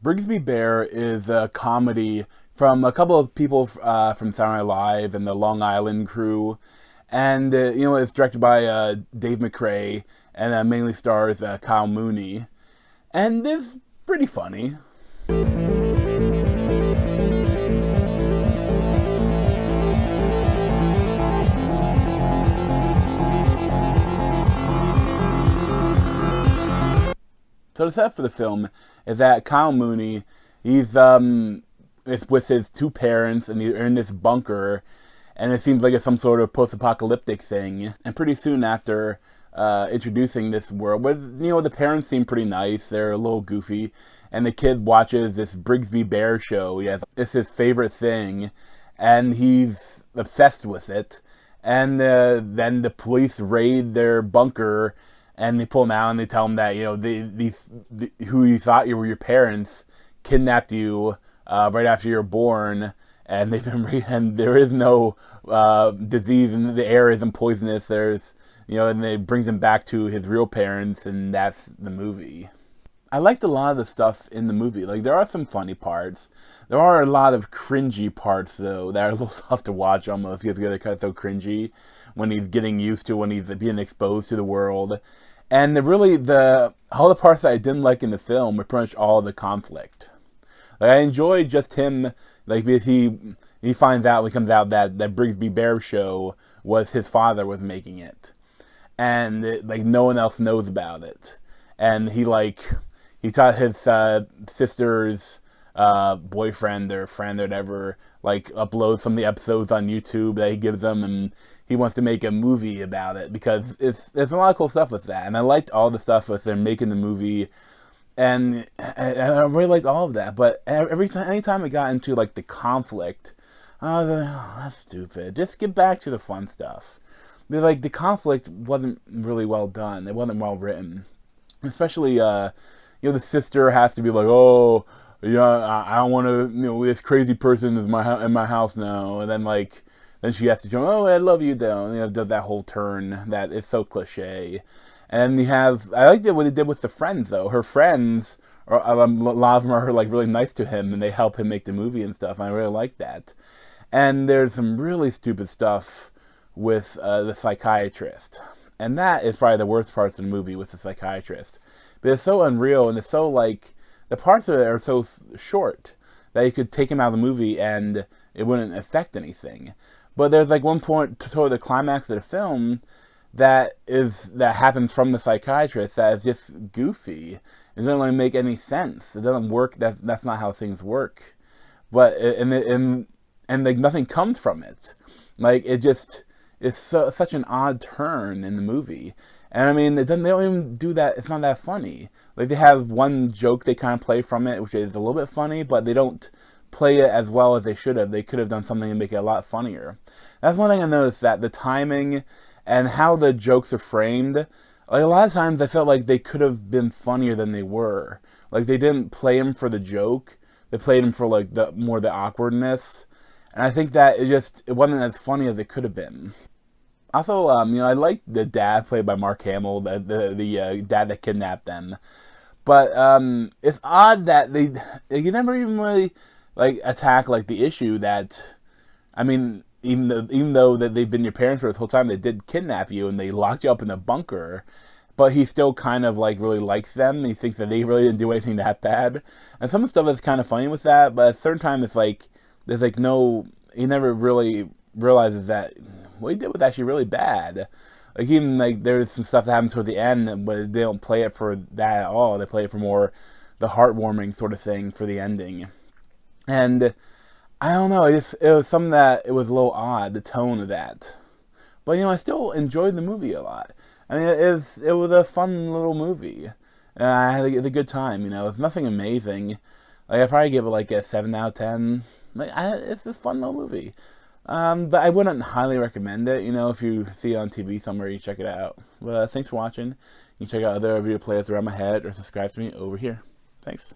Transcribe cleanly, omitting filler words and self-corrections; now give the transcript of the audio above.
Brigsby Bear is a comedy from a couple of people from Saturday Night Live and the Long Island crew. And, it's directed by Dave McCrae and mainly stars Kyle Mooney. And it's pretty funny. So the setup for the film is that Kyle Mooney, he's is with his two parents, and they're in this bunker, and it seems like it's some sort of post-apocalyptic thing. And pretty soon after introducing this world, where the parents seem pretty nice, they're a little goofy, and the kid watches this Brigsby Bear show. It's his favorite thing, and he's obsessed with it. And then the police raid their bunker. And they pull him out and they tell him that, who you thought you were your parents kidnapped you right after you were born, and and there is no disease, and the air isn't poisonous. And they brings him back to his real parents, and that's the movie. I liked a lot of the stuff in the movie. Like, there are some funny parts. There are a lot of cringy parts, though, that are a little tough to watch almost, because they're kind of so cringy when he's getting used to, when he's being exposed to the world. And all the parts that I didn't like in the film were pretty much all the conflict. Like, I enjoyed just him, because he finds out, when he comes out, that Brigsby Bear show his father was making it. And, no one else knows about it. And he taught his sister's boyfriend or friend or whatever, upload some of the episodes on YouTube that he gives them, and he wants to make a movie about it, because there's a lot of cool stuff with that. And I liked all the stuff with them making the movie, and I really liked all of that. But anytime it got into the conflict, I was like, oh, that's stupid. Just get back to the fun stuff. But, the conflict wasn't really well done. It wasn't well written, especially the sister has to be like, oh, yeah, I don't want to, this crazy person is in my house now, and then she has to tell him, oh, I love you though, and does that whole turn that is so cliche. And I liked what they did with the friends though. Her friends, a lot of them are really nice to him, and they help him make the movie and stuff. And I really like that. And there's some really stupid stuff with the psychiatrist, and that is probably the worst parts of the movie, with the psychiatrist. But it's so unreal, and it's so the parts of it are so short that you could take him out of the movie and it wouldn't affect anything. But there's one point toward the climax of the film that happens from the psychiatrist that is just goofy. It doesn't really make any sense. It doesn't work. That's not how things work. But and nothing comes from it. It's such an odd turn in the movie. And I mean, they don't even do that. It's not that funny. They have one joke they kind of play from it, which is a little bit funny, but they don't play it as well as they should have. They could have done something to make it a lot funnier. That's one thing I noticed, that the timing and how the jokes are framed, a lot of times I felt like they could have been funnier than they were. They didn't play them for the joke. They played them for the awkwardness. And I think that it wasn't as funny as it could have been. Also, I like the dad played by Mark Hamill, the dad that kidnapped them. But it's odd that they never even really attack the issue that, I mean, even though that they've been your parents for this whole time, they did kidnap you and they locked you up in a bunker. But he still kind of really likes them. He thinks that they really didn't do anything that bad. And some of the stuff is kind of funny with that, but at a certain time it's there's no, he never really realizes that what he did was actually really bad. Even there's some stuff that happens toward the end, but they don't play it for that at all. They play it for more the heartwarming sort of thing for the ending. And I don't know, it was something that it was a little odd, the tone of that. But I still enjoyed the movie a lot. I mean, it was a fun little movie. And I had a good time. It's nothing amazing. I'd probably give it a 7 out of 10. It's a fun little movie. But I wouldn't highly recommend it. If you see it on TV somewhere, you check it out. But thanks for watching. You can check out other video playlists around my head, or subscribe to me over here. Thanks.